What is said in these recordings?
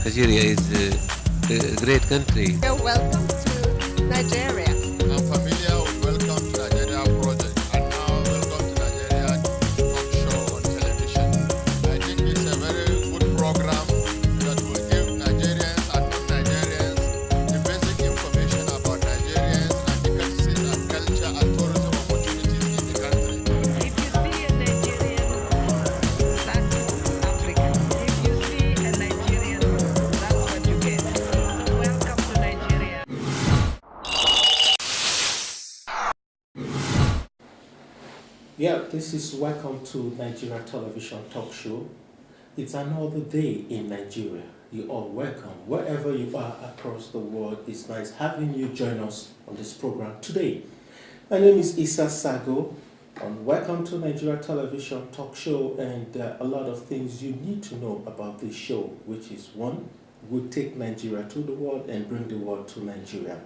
Nigeria is a great country. Welcome to Nigeria. I'm familiar with Welcome to Nigeria project and now Welcome to Nigeria talk show on television. I think it's a very good program that will give Nigerians and non-Nigerians the basic information about Nigerians and the courtesies and culture and tourism opportunities in the country. If you see a Nigerian, that's Africa. If you see a Nigerian, that's what you get. Welcome to Nigeria. Yeah, this is Welcome to Nigeria Television Talk Show. It's another day in Nigeria. You're all welcome. Wherever you are across the world, it's nice having you join us on this program today. My name is Issa Sago on Welcome to Nigeria Television Talk Show, and a lot of things you need to know about this show, which is one, we take Nigeria to the world and bring the world to Nigeria.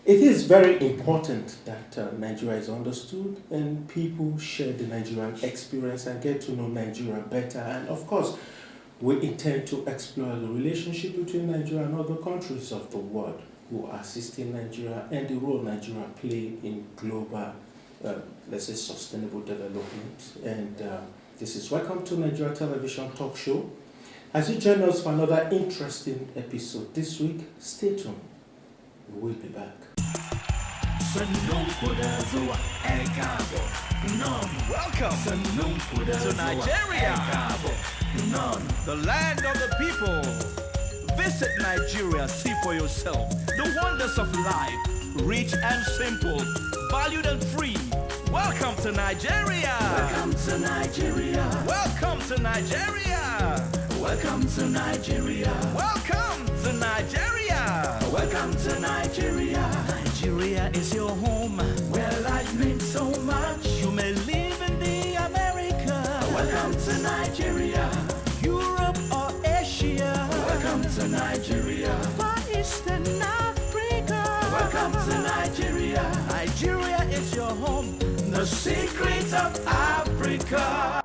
It is very important that Nigeria is understood and people share the Nigerian experience and get to know Nigeria better. And of course, we intend to explore the relationship between Nigeria and other countries of the world who are assisting Nigeria and the role Nigeria play in global, let's say, sustainable development. And this is Welcome to Nigeria Television Talk Show. As you join us for another interesting episode this week, stay tuned. We will be back. Welcome to Nigeria, the land of the people. Visit Nigeria, see for yourself the wonders of life, rich and simple, valued and free. Welcome to Nigeria. Welcome to Nigeria. Welcome to Nigeria. Welcome to Nigeria. Welcome to Nigeria. Welcome to Nigeria. Nigeria is your home, where life means so much. You may live in the America. Welcome to Nigeria. Europe or Asia. Welcome to Nigeria. Far Eastern Africa. Welcome to Nigeria. Nigeria is your home, the secret of Africa.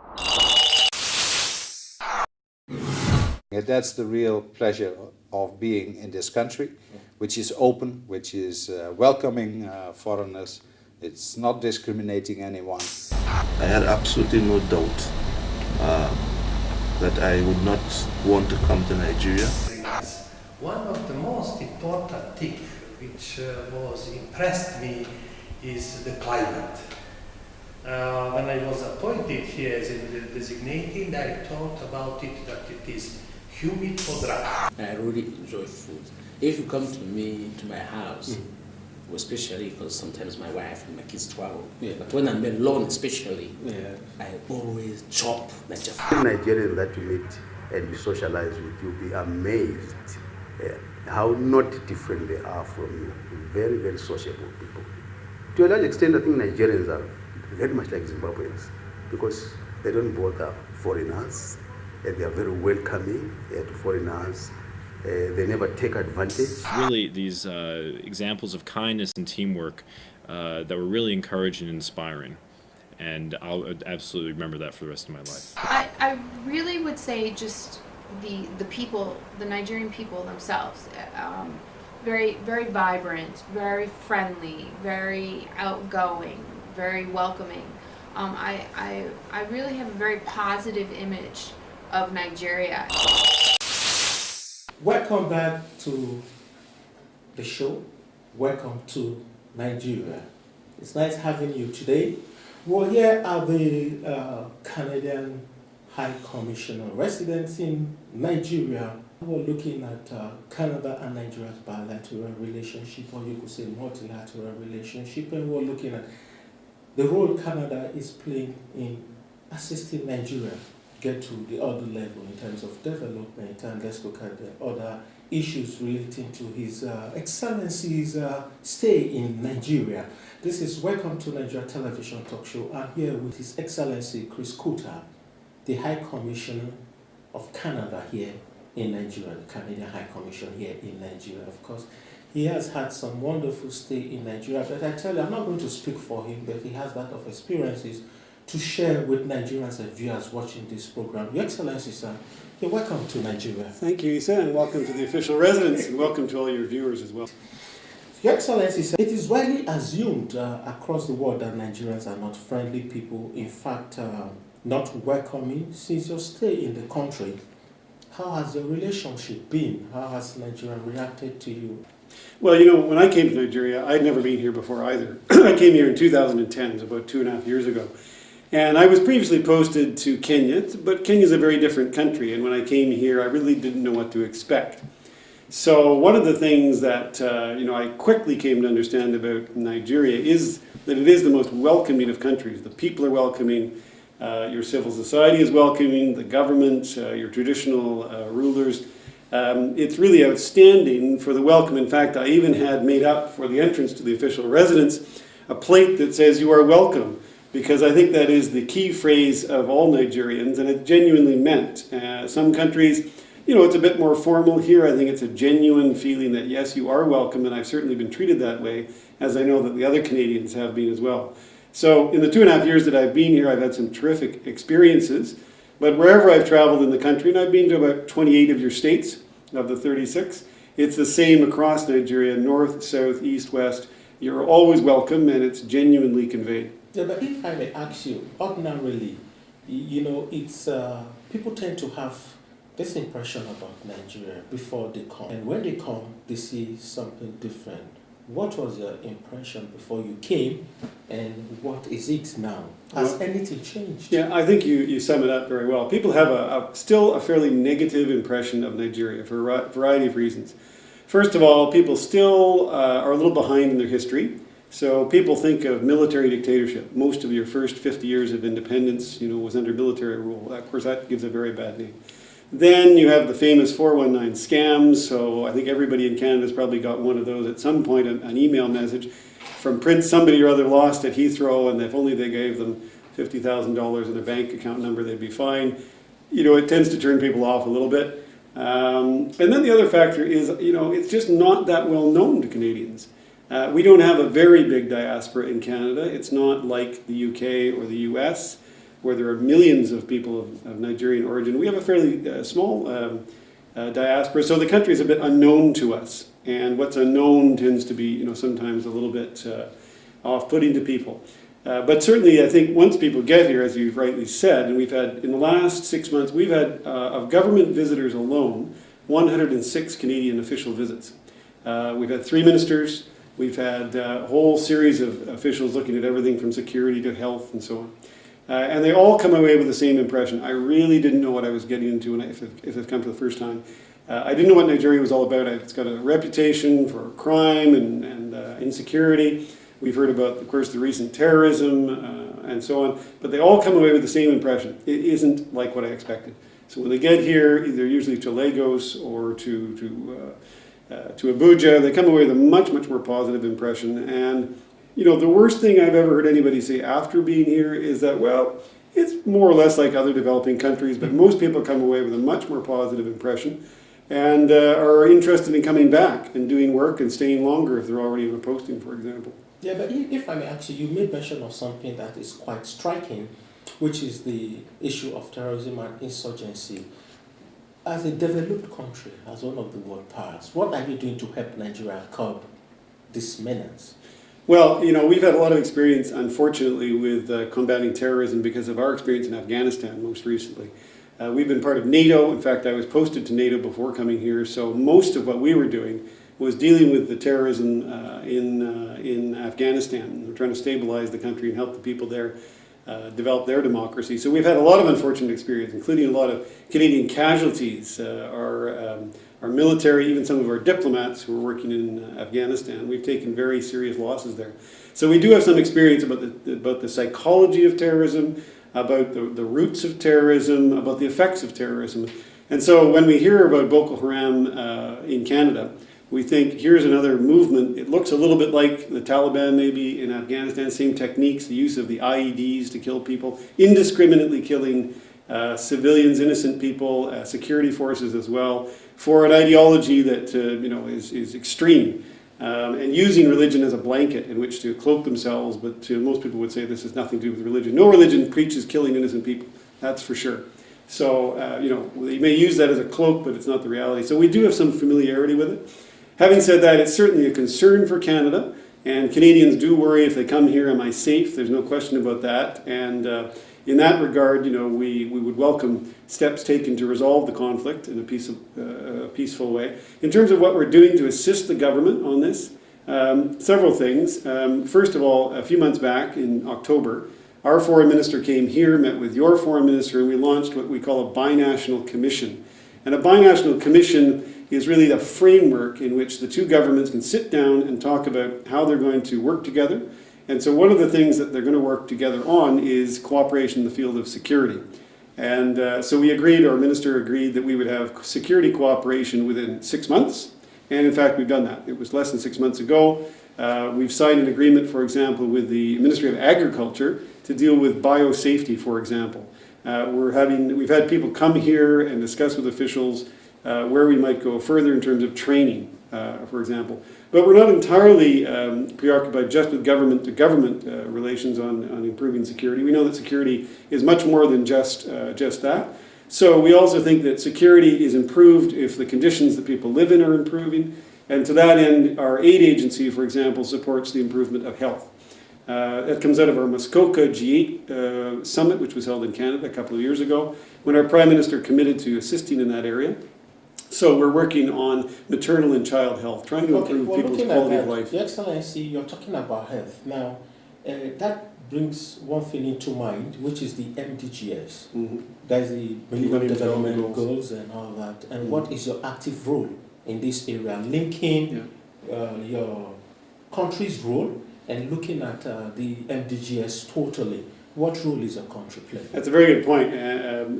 Yeah, that's the real pleasure of being in this country, which is open, which is welcoming foreigners. It's not discriminating anyone. I had absolutely no doubt that I would not want to come to Nigeria. One of the most important things which was impressed me is the climate. When I was appointed here as a designated, I thought about it that it is humid for dry. I really enjoy food. If you come to me, to my house, especially because sometimes my wife and my kids travel, but when I'm alone especially, I always chop Nigerian. Nigerians that you meet and you socialize with, you'll be amazed how not different they are from you. Very, very sociable people. To a large extent, I think Nigerians are very much like Zimbabweans because they don't bother foreigners. They are very welcoming to foreigners. They never take advantage. Really, these examples of kindness and teamwork that were really encouraging and inspiring. And I'll absolutely remember that for the rest of my life. I really would say just the people, the Nigerian people themselves, very, very vibrant, very friendly, very outgoing, very welcoming. I really have a very positive image of Nigeria. Welcome back to the show. Welcome to Nigeria. It's nice having you today. We're here at the Canadian High Commissioner residence in Nigeria. We're looking at Canada and Nigeria's bilateral relationship, or you could say multilateral relationship, and we're looking at the role Canada is playing in assisting Nigeria get to the other level in terms of development. And let's look at the other issues relating to His Excellency's stay in Nigeria. This is Welcome to Nigeria Television Talk Show. I'm here with His Excellency Cooter, the High Commissioner of Canada here in Nigeria, the Canadian High Commission here in Nigeria. Of course, he has had some wonderful stay in Nigeria, but I tell you, I'm not going to speak for him, but he has that of experiences to share with Nigerians and viewers watching this program. Your Excellency, sir, you're welcome to Nigeria. Thank you, Issa, and welcome to the official residence, and welcome to all your viewers as well. Your Excellency, sir, it is widely assumed across the world that Nigerians are not friendly people, in fact, not welcoming. Since your stay in the country, how has your relationship been? How has Nigeria reacted to you? Well, you know, when I came to Nigeria, I'd never been here before either. I came here in 2010, about 2.5 years ago. And I was previously posted to Kenya, but Kenya's a very different country. And when I came here, I really didn't know what to expect. So one of the things that I quickly came to understand about Nigeria is that it is the most welcoming of countries. The people are welcoming, your civil society is welcoming, the government, your traditional rulers. It's really outstanding for the welcome. In fact, I even had made up for the entrance to the official residence a plate that says "You are welcome," because I think that is the key phrase of all Nigerians, and it genuinely meant. Some countries, it's a bit more formal. Here, I think it's a genuine feeling that, yes, you are welcome, and I've certainly been treated that way, as I know that the other Canadians have been as well. So in the 2.5 years that I've been here, I've had some terrific experiences, but wherever I've traveled in the country, and I've been to about 28 of your states, of the 36, it's the same across Nigeria, north, south, east, west. You're always welcome, and it's genuinely conveyed. Yeah, but if I may ask you, ordinarily, it's people tend to have this impression about Nigeria before they come. And when they come, they see something different. What was your impression before you came, and what is it now? Has anything changed? Yeah, I think you sum it up very well. People have still a fairly negative impression of Nigeria for a variety of reasons. First of all, people still are a little behind in their history. So people think of military dictatorship. Most of your first 50 years of independence, was under military rule. Of course, that gives a very bad name. Then you have the famous 419 scams. So I think everybody in Canada has probably got one of those at some point, an email message from Prince somebody or other lost at Heathrow, and if only they gave them $50,000 in their bank account number, they'd be fine. It tends to turn people off a little bit. And then the other factor is, it's just not that well known to Canadians. We don't have a very big diaspora in Canada. It's not like the UK or the US, where there are millions of people of Nigerian origin. We have a fairly small diaspora, so the country is a bit unknown to us. And what's unknown tends to be, sometimes a little bit off-putting to people. But certainly, I think once people get here, as you've rightly said, and we've had, in the last 6 months, we've had, of government visitors alone, 106 Canadian official visits. We've had 3 ministers. We've had a whole series of officials looking at everything from security to health and so on. And they all come away with the same impression. I really didn't know what I was getting into if I've come for the first time. I didn't know what Nigeria was all about. It's got a reputation for crime and insecurity. We've heard about, of course, the recent terrorism and so on. But they all come away with the same impression. It isn't like what I expected. So when they get here, either usually to Lagos or to Abuja, they come away with a much, much more positive impression. And, the worst thing I've ever heard anybody say after being here is that, well, it's more or less like other developing countries, but most people come away with a much more positive impression and are interested in coming back and doing work and staying longer if they're already in a posting, for example. Yeah, but if I may ask you, you made mention of something that is quite striking, which is the issue of terrorism and insurgency. As a developed country, as one of the world powers, what are you doing to help Nigeria curb this menace? Well, we've had a lot of experience, unfortunately, with combating terrorism because of our experience in Afghanistan most recently. We've been part of NATO. In fact, I was posted to NATO before coming here, so most of what we were doing was dealing with the terrorism in Afghanistan. We're trying to stabilize the country and help the people there develop their democracy. So we've had a lot of unfortunate experience, including a lot of Canadian casualties. Our military, even some of our diplomats who are working in Afghanistan, we've taken very serious losses there. So we do have some experience about the psychology of terrorism, about the roots of terrorism, about the effects of terrorism. And so when we hear about Boko Haram in Canada, we think here's another movement. It looks a little bit like the Taliban maybe in Afghanistan, same techniques, the use of the IEDs to kill people, indiscriminately killing civilians, innocent people, security forces as well, for an ideology that is extreme. and using religion as a blanket in which to cloak themselves, but most people would say this has nothing to do with religion. No religion preaches killing innocent people, that's for sure. So, they may use that as a cloak, but it's not the reality. So we do have some familiarity with it. Having said that, it's certainly a concern for Canada, and Canadians do worry if they come here, am I safe? There's no question about that. And in that regard, we would welcome steps taken to resolve the conflict in a peaceful way. In terms of what we're doing to assist the government on this, several things. First of all, a few months back in October, our foreign minister came here, met with your foreign minister, and we launched what we call a binational commission. And a binational commission is really the framework in which the two governments can sit down and talk about how they're going to work together. And so one of the things that they're going to work together on is cooperation in the field of security. And so we agreed, our minister agreed, that we would have security cooperation within 6 months. And in fact, we've done that. It was less than 6 months ago. We've signed an agreement, for example, with the Ministry of Agriculture to deal with biosafety, for example. We've had people come here and discuss with officials where we might go further in terms of training, for example. But we're not entirely preoccupied just with government-to-government relations on improving security. We know that security is much more than just that. So we also think that security is improved if the conditions that people live in are improving. And to that end, our aid agency, for example, supports the improvement of health. That comes out of our Muskoka G8 summit, which was held in Canada a couple of years ago, when our Prime Minister committed to assisting in that area. So we're working on maternal and child health, trying to improve people's quality of life. Your Excellency, you're talking about health. Now, that brings one thing into mind, which is the MDGs. Mm-hmm. That's the Millennium Development Goals and all that. And Mm-hmm. what is your active role in this area, linking your country's role and looking at the MDGs totally? What role is your country playing? That's a very good point.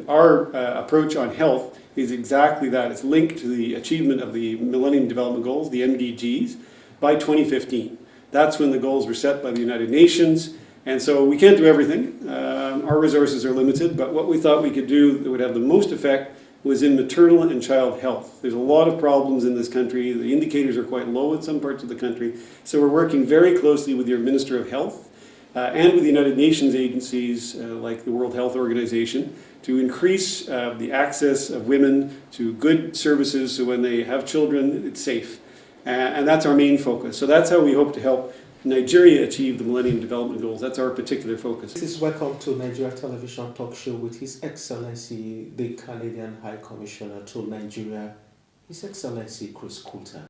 Our approach on health is exactly that. It's linked to the achievement of the Millennium Development Goals, the MDGs, by 2015. That's when the goals were set by the United Nations. And so we can't do everything. Our resources are limited, but what we thought we could do that would have the most effect was in maternal and child health. There's a lot of problems in this country. The indicators are quite low in some parts of the country. So we're working very closely with your Minister of Health and with the United Nations agencies like the World Health Organization to increase the access of women to good services so when they have children, it's safe. And that's our main focus. So that's how we hope to help Nigeria achieve the Millennium Development Goals. That's our particular focus. This is Welcome to Nigeria Television Talk Show with His Excellency, the Canadian High Commissioner to Nigeria, His Excellency Chris Cooter.